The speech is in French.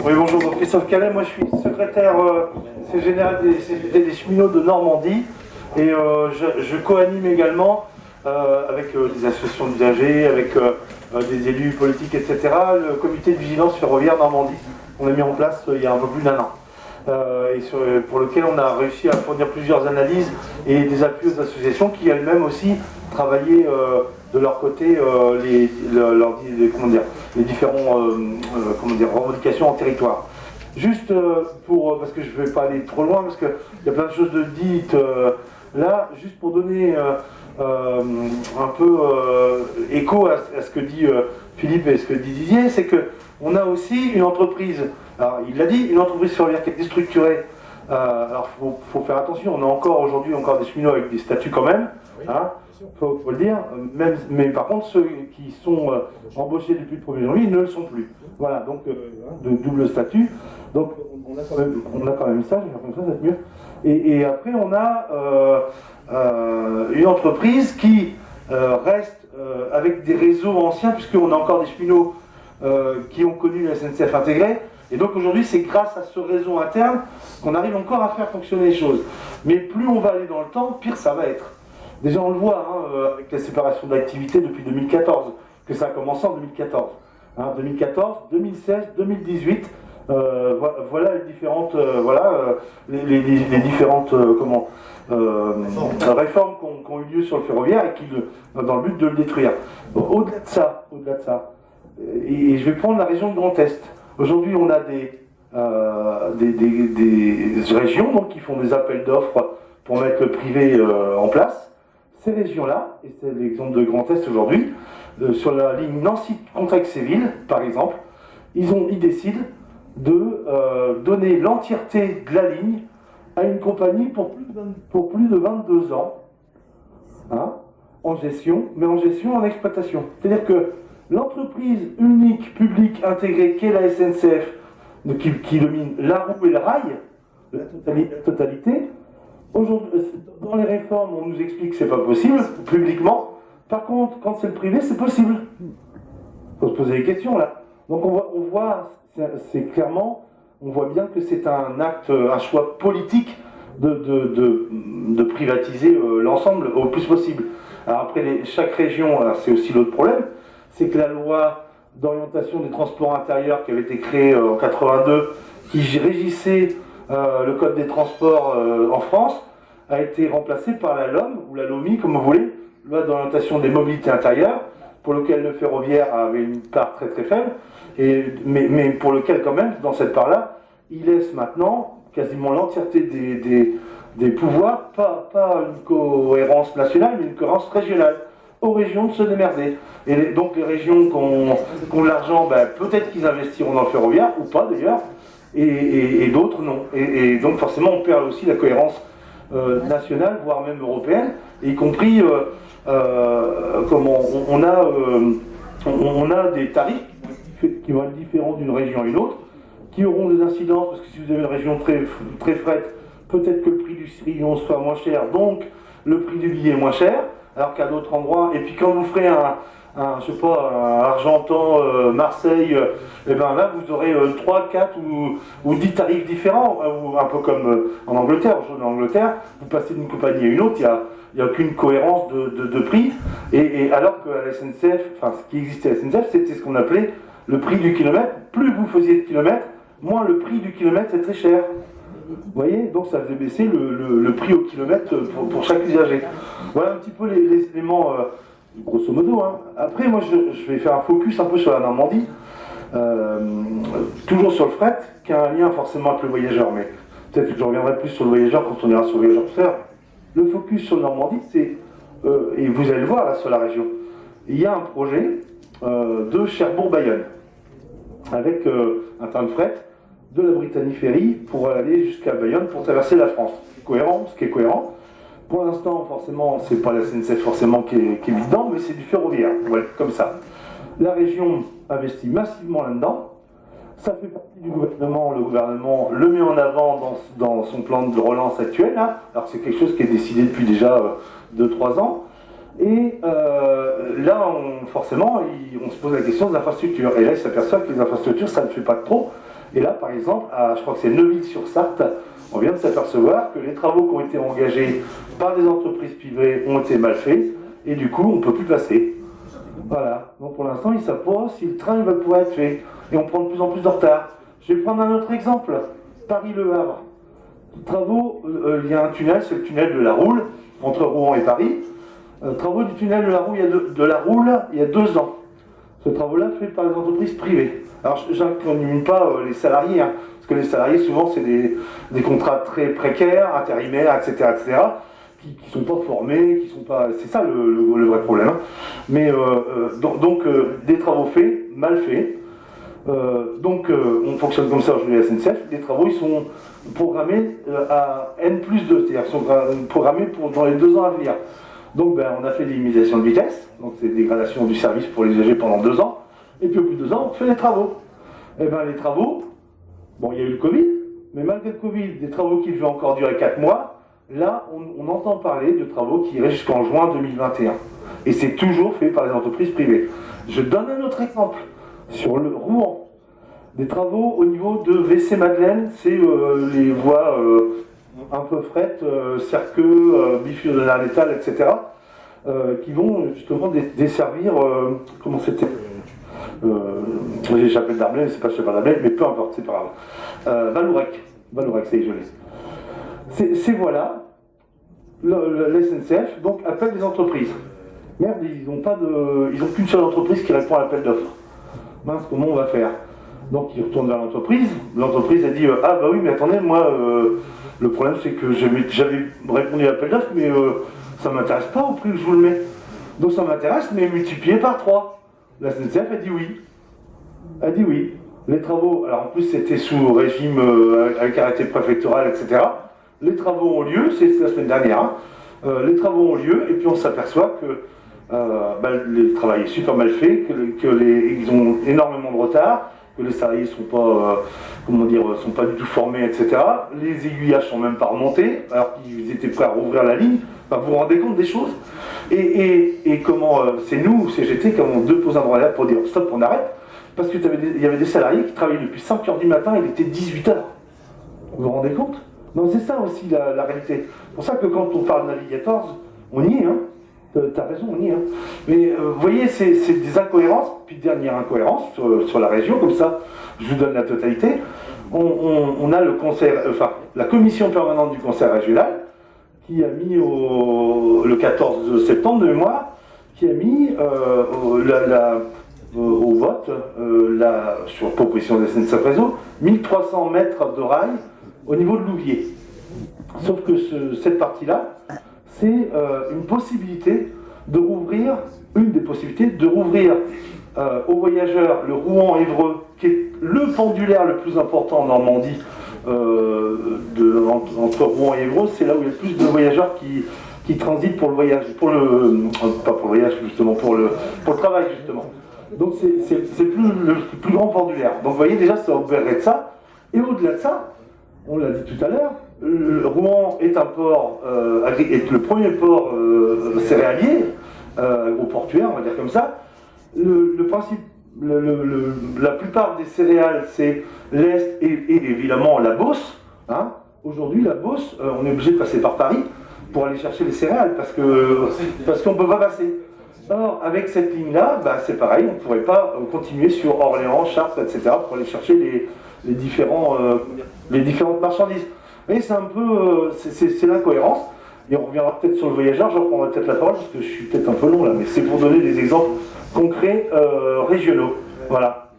Oui, bonjour, donc Christophe Calais, moi je suis secrétaire général des cheminots de Normandie et je co-anime également avec des associations d'usagers, avec des élus politiques, etc., le comité de vigilance ferroviaire Normandie qu'on a mis en place il y a un peu plus d'un an. Pour lequel on a réussi à fournir plusieurs analyses et des appuis aux associations qui elles-mêmes aussi travaillaient de leur côté les différentes revendications en territoire. Juste parce que je ne vais pas aller trop loin, parce qu'il y a plein de choses de dites là, juste pour donner un peu écho à ce que dit Philippe et ce que dit Didier, c'est qu'on a aussi une entreprise, alors il l'a dit, une entreprise ferroviaire qui est déstructurée. Alors il faut faire attention, on a aujourd'hui encore des cheminots avec des statuts quand même, hein, faut le dire, mais par contre ceux qui sont embauchés depuis le 1er janvier, ils ne le sont plus. Voilà, donc de double statut, donc on a quand même ça, j'ai l'impression que ça va être mieux. Et après on a une entreprise qui reste avec des réseaux anciens, puisqu'on a encore des cheminots qui ont connu la SNCF intégrée. Et donc aujourd'hui, c'est grâce à ce réseau interne qu'on arrive encore à faire fonctionner les choses. Mais plus on va aller dans le temps, pire ça va être. Déjà, on le voit avec la séparation d'activités depuis 2014, que ça a commencé en 2014. 2014, 2016, 2018, voilà les différentes, les différentes réformes qui ont eu lieu sur le ferroviaire et dans le but de le détruire. Bon, au-delà de ça, et je vais prendre la région de Grand Est. Aujourd'hui, on a des régions donc, qui font des appels d'offres pour mettre le privé en place. Ces régions-là, et c'est l'exemple de Grand Est aujourd'hui, sur la ligne Nancy-Contrexéville, par exemple, ils décident de donner l'entièreté de la ligne à une compagnie pour plus de 22 ans, hein, en gestion, mais en gestion en exploitation. C'est-à-dire que l'entreprise unique, publique, intégrée, qu'est la SNCF, qui domine la roue et le rail, la totalité, aujourd'hui, dans les réformes, on nous explique que c'est pas possible, publiquement. Par contre, quand c'est le privé, c'est possible. Il faut se poser des questions, là. Donc on voit on voit bien que c'est un choix politique de privatiser l'ensemble au plus possible. Alors après, chaque région, c'est aussi l'autre problème, c'est que la loi d'orientation des transports intérieurs qui avait été créée en 82, qui régissait le code des transports en France, a été remplacée par la LOM, ou la LOMI, comme vous voulez, loi d'orientation des mobilités intérieures, pour lequel le ferroviaire avait une part très très faible, mais pour lequel quand même, dans cette part-là, il laisse maintenant quasiment l'entièreté des pouvoirs, pas une cohérence nationale, mais une cohérence régionale, aux régions de se démerder. Et donc les régions qui ont l'argent, peut-être qu'ils investiront dans le ferroviaire, ou pas d'ailleurs, et d'autres non. Et donc forcément on perd aussi la cohérence nationale, voire même européenne, y compris on a des tarifs qui vont être différents d'une région à une autre, qui auront des incidences, parce que si vous avez une région très, très frette, peut-être que le prix du sillon soit moins cher, donc le prix du billet est moins cher, alors qu'à d'autres endroits, et puis quand vous ferez un Argentan, Marseille, et ben là vous aurez 3, 4 ou 10 tarifs différents, un peu comme en Angleterre. En Angleterre, vous passez d'une compagnie à une autre, il n'y a aucune cohérence de prix, et alors que la SNCF, ce qui existait à la SNCF, c'était ce qu'on appelait le prix du kilomètre. Plus vous faisiez de kilomètres, moins le prix du kilomètre est très cher. Vous voyez, donc ça faisait baisser le prix au kilomètre pour chaque usager. Voilà un petit peu les éléments, grosso modo. Après, moi, je vais faire un focus un peu sur la Normandie, toujours sur le fret, qui a un lien forcément avec le voyageur, mais peut-être que je reviendrai plus sur le voyageur quand on ira sur le voyageur tout à l'heure. Le focus sur la Normandie, c'est, et vous allez le voir là sur la région, il y a un projet de Cherbourg-Bayonne, avec un train de fret de la Brittany Ferry pour aller jusqu'à Bayonne pour traverser la France. Ce qui est cohérent. Pour l'instant, forcément, c'est pas la SNCF forcément qui est dedans, mais c'est du ferroviaire, ouais, comme ça. La région investit massivement là-dedans. Ça fait partie du gouvernement. Le gouvernement le met en avant dans son plan de relance actuel. Alors c'est quelque chose qui est décidé depuis déjà 2-3 ans. Et forcément, on se pose la question des infrastructures. Et là, il s'aperçoit que les infrastructures, ça ne fait pas de trop. Et là, par exemple, je crois que c'est Neuville-sur-Sarthe, on vient de s'apercevoir que les travaux qui ont été engagés par des entreprises privées ont été mal faits, et du coup, on ne peut plus passer. Voilà. Donc pour l'instant, ils ne savent pas si le train va pouvoir être fait. Et on prend de plus en plus de retard. Je vais prendre un autre exemple. Paris-Le Havre. Travaux, il y a un tunnel, c'est le tunnel de la Roule, entre Rouen et Paris. Travaux du tunnel de la Roule, il y a 2 ans. Ce travaux-là fait par les entreprises privées. Alors, je n'incrimine pas les salariés, hein, parce que les salariés, souvent, c'est des contrats très précaires, intérimaires, etc., qui ne sont pas formés, qui sont pas. C'est ça le vrai problème. Hein. Mais donc, des travaux faits, mal faits. On fonctionne comme ça aujourd'hui à la SNCF. Les travaux, ils sont programmés à N+2, c'est-à-dire qu'ils sont programmés dans les 2 ans à venir. Donc on a fait des limitations de vitesse, donc c'est dégradation du service pour les usagers pendant 2 ans, et puis au bout de 2 ans, on fait les travaux. Et les travaux, bon, il y a eu le Covid, mais malgré le Covid, des travaux qui devaient encore durer 4 mois, là, on entend parler de travaux qui iraient jusqu'en juin 2021. Et c'est toujours fait par les entreprises privées. Je donne un autre exemple, sur le Rouen. Des travaux au niveau de WC-Madeleine, c'est les voies un peu frettes, Cerqueux, Biffy-de-la-Létale, etc., qui vont justement desservir, comment c'était j'ai échappé de Darblay, c'est pas Cheval d'Arblay, mais peu importe, c'est pas grave. Valourec, c'est joli. C'est voilà, la SNCF donc appelle les entreprises. Merde, ils n'ont qu'une seule entreprise qui répond à l'appel d'offres. Mince, comment on va faire? Donc ils retournent vers l'entreprise. L'entreprise a dit ah bah oui, mais attendez, moi le problème c'est que j'avais répondu à l'appel d'offres, mais ça m'intéresse pas au prix que je vous le mets. Donc ça m'intéresse, mais multiplié par 3. La SNCF a dit oui. A dit oui. Les travaux, alors en plus c'était sous régime avec arrêté préfectoral, etc. Les travaux ont lieu, c'est la semaine dernière. Hein. Les travaux ont lieu, et puis on s'aperçoit que le travail est super mal fait, qu'ils ont énormément de retard, que les salariés sont pas, sont pas du tout formés, etc. Les aiguillages sont même pas remontés, alors qu'ils étaient prêts à rouvrir la ligne. Enfin, vous vous rendez compte des choses? Et comment c'est nous, CGT, qui avons déposé un droit d'alerte pour dire stop, on arrête, parce qu'il y avait des salariés qui travaillaient depuis 5h du matin, il était 18h. Vous vous rendez compte? Non, c'est ça aussi la réalité. C'est pour ça que quand on parle Navigators, on y est, hein. T'as raison, on y est. Hein. Mais vous voyez, c'est des incohérences. Puis dernière incohérence sur la région, comme ça, je vous donne la totalité. On a la commission permanente du conseil régional qui a mis le 14 septembre de mémoire, qui a mis au vote, sur proposition de SNCF Réseau, 1300 mètres de rail au niveau de Louviers. Sauf que cette partie-là, c'est une des possibilités de rouvrir aux voyageurs le Rouen-Évreux, qui est le pendulaire le plus important en Normandie, entre Rouen et Évreux, c'est là où il y a le plus de voyageurs qui transitent pour le voyage, pas pour le voyage justement, pour le travail justement. Donc c'est le plus grand pendulaire. Donc vous voyez déjà, ça ouvrirait de ça. Et au-delà de ça, on l'a dit tout à l'heure, Rouen est un port, est le premier port céréalier, agroportuaire, on va dire comme ça. Le principe, la plupart des céréales, c'est l'Est et évidemment la Beauce. Hein. Aujourd'hui, la Beauce, on est obligé de passer par Paris pour aller chercher les céréales parce qu'on ne peut pas passer. Or, avec cette ligne-là, c'est pareil, on ne pourrait pas continuer sur Orléans, Chartres, etc. pour aller chercher les différentes marchandises. Mais c'est un peu, c'est l'incohérence. Et on reviendra peut-être sur le voyageur, je reprendrai peut-être la parole parce que je suis peut-être un peu long là, mais c'est pour donner des exemples concrets régionaux. Voilà.